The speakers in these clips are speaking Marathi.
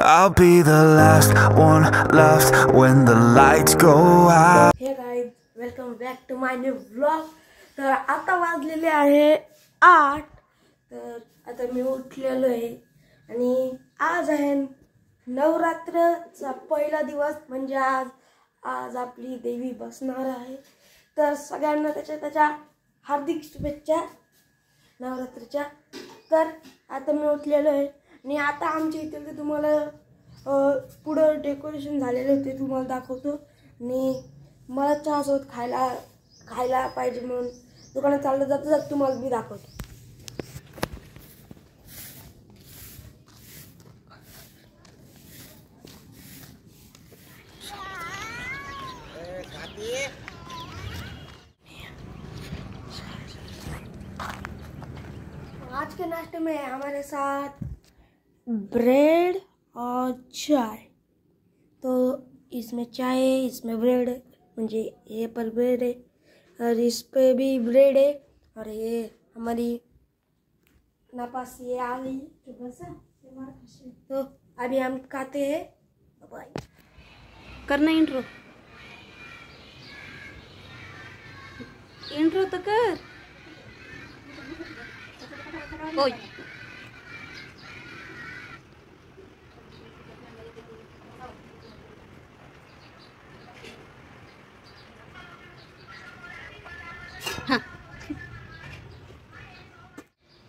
I'll be the last one left when the lights go out. Hey guys, welcome back to my new vlog. तर आता वाजलेले आहे 8. तर आता मी उठलेलो आहे आणि आज आहे नवरात्रचा पहिला दिवस, म्हणजे आज आपली देवी बसणार आहे. तर सगळ्यांना त्याच्या हार्दिक शुभेच्छा नवरात्रीच्या. तर आता मी उठलेलो आहे आणि आता आमच्या इथे ते तुम्हाला पुढं डेकोरेशन झालेलं होते तुम्हाला दाखवतो. आणि मला चहा सोबत खायला पाहिजे म्हणून दुकानात चाललं जातं तुम्हाला मी दाखवतो. आज के नाश्ते में हमारे साथ ब्रेड और चाय. तो इसमें चाय है, इसमें ब्रेड है, मुझे ये पर ब्रेड है और इस पे भी ब्रेड है. और ये हमारी नापास ये आ गई तो अभी हम खाते हैं. बाय. करना इंट्रो तो कर. ओय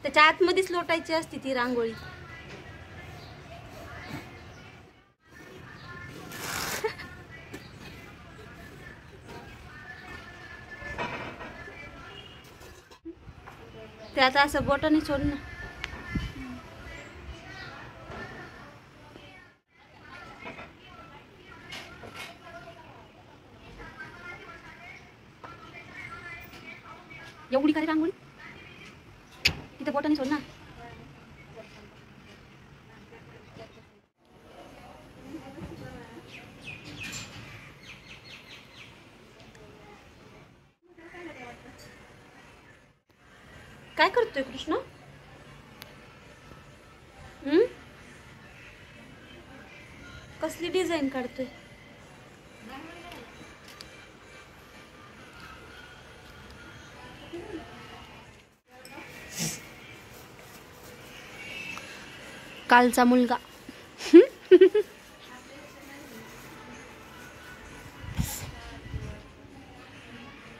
त्याच्या आतमध्येच लोटायची असते ती रांगोळी. त्यात असं बोटाने सोड ना. एवढी काय रांगोळी तिथे बोटाने सोड ना. काय करतोय कृष्ण? कसली डिझाईन काढतोय? कालचा मुलगा.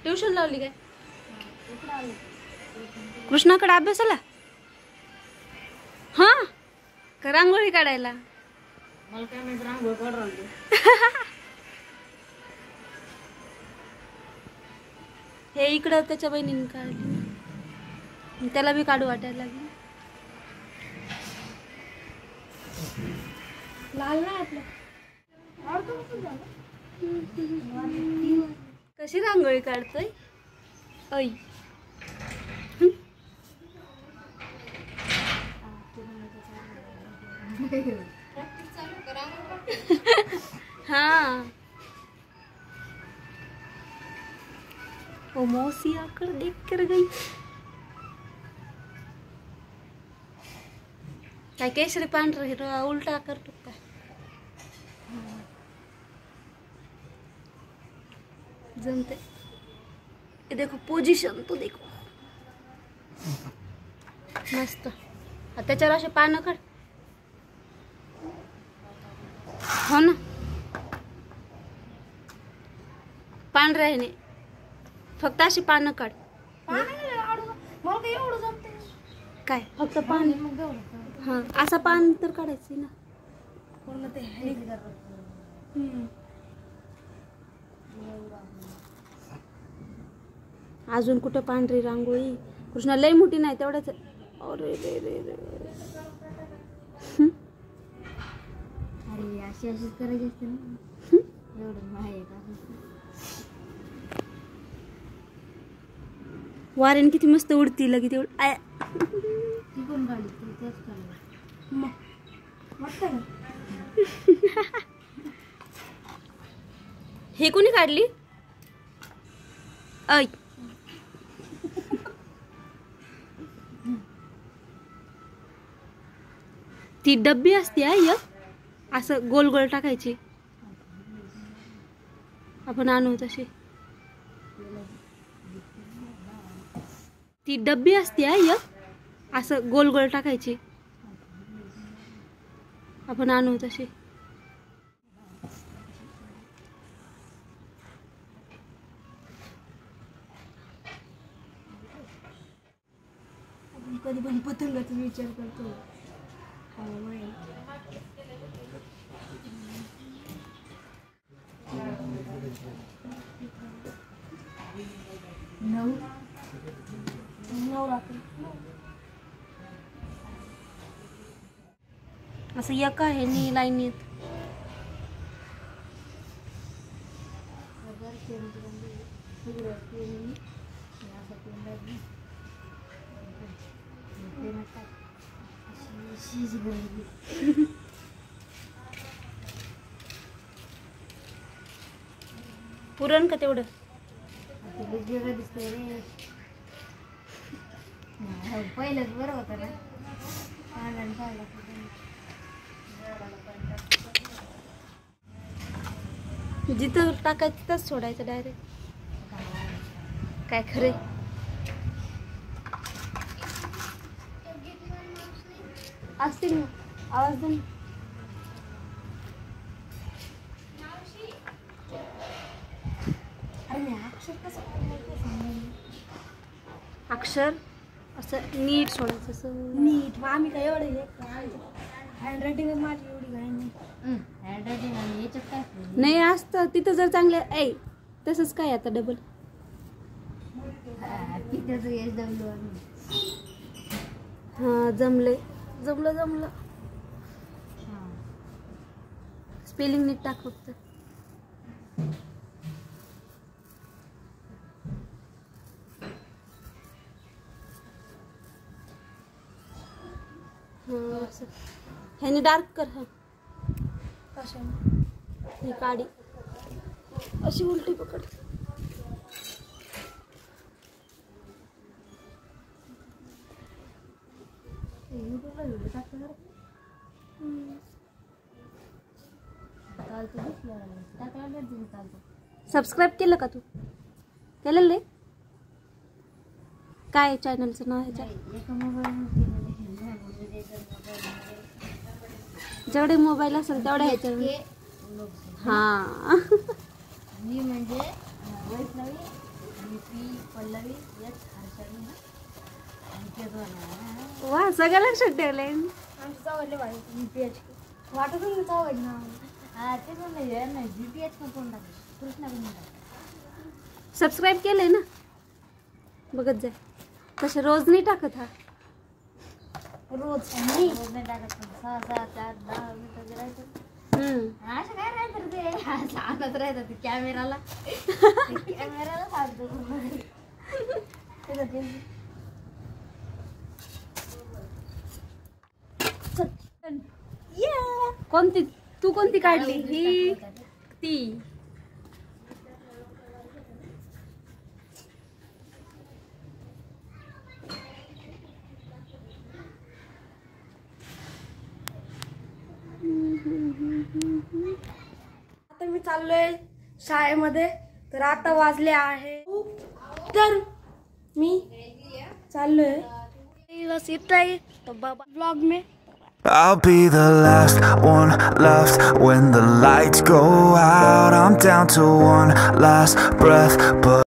ट्युशन लावली काय? कृष्णाकडे अभ्यासाला? हा का रांगोळी काढायला? हे इकडं त्याच्या बहिणीने काढली, त्याला बी काढू वाटायला लागली. लाल ना आपलं. कशी रांगोळी काढतोय? ऐ हाँ वो मौसी आकर देख कर गई. काय केसरी पांढरं हिरवा उलटा करतो काय? जमते. ये देखो पोजीशन तो देखो मस्त. त्याच्यावर असे पानं काढ. हो ना पांढऱ्या ह्याने फक्त अशी पानं काढ. काय फक्त पान? हा असा पान तर काढायचं ना पूर्ण ते. अजून कुठं पांढरी रांगोळी? कृष्णा लई मोठी नाही तेवढंच. अरे रे रे रे अरे अशीच करायची असते ना. एवढं माहिती वारेन किती मस्त उडती लगी तेवढं. ती कोण काढली? त्याच काढली मग वाटतं ना. हे कोणी काढली? ऐ ती डब्बी असते. असं गोल गोल टाकायची. आपण आणू तशी. ती डब्बी असते एक असं गोल गोल टाकायची. आपण आणू तशी. कधी पण पतंगाचा विचार करतो. असं एक आहे नी लाईनीत. पुरण का तेवढं? पहिलंच बरं होतं ना. जिथं टाकायचं तिथंच सोडायचं डायरेक्ट. काय खरे. असतील ना. आवाज दे ना. अक्षर असं नीट सोडायचं. असं नीट. मग आम्ही काय एवढं हँडरायटिंग माझी एवढी काय नाही. हँडरायटिंग आणि याच्यात काय नाही असतं तिथं जर चांगलं ऐ तसंच काय आता डबल. हा जमले. जमलं. स्पेलिंग नीट टाक फक्त. ह्याने डार्क कर. हा कशाने? ही काडी अशी उलटी पकड. सबस्क्राईब केलं का तू? केलेलं आहे? काय चॅनलचं नाव ह्याच्या? जेवढे मोबाईल असेल तेवढ्या ह्याच्यावर. हा मी म्हणजे वैष्णवी आणि पी पल्लवी यश हर्षाली वा सगळं लक्षात ठेवलंय. आमचं चावडले वाटत जीपीएच वाटत ना चावड ना. हा तेच म्हणलं नाही जीपीएच पण कोण टाकलं कृष्णा पण टाकलं. सबस्क्राईब केलंय ना. बघत जाय. तसे रोज नाही टाकत. हा रोज नाही टाकत. 6, 7, 8, 10 मिनिटं राहायचं. असं काय राहतं ते सांगत राहतात ते कॅमेराला. कॅमेराला सांगतो. कोणती तू कोणती काढली? ही ती. आता मी चाललोय शाळेमध्ये. तर आता वाजले आहे. तर मी चाललोय. बस इतना ही. तो बाबा ब्लॉग में I'll be the last one left when the lights go out. I'm down to one last breath, but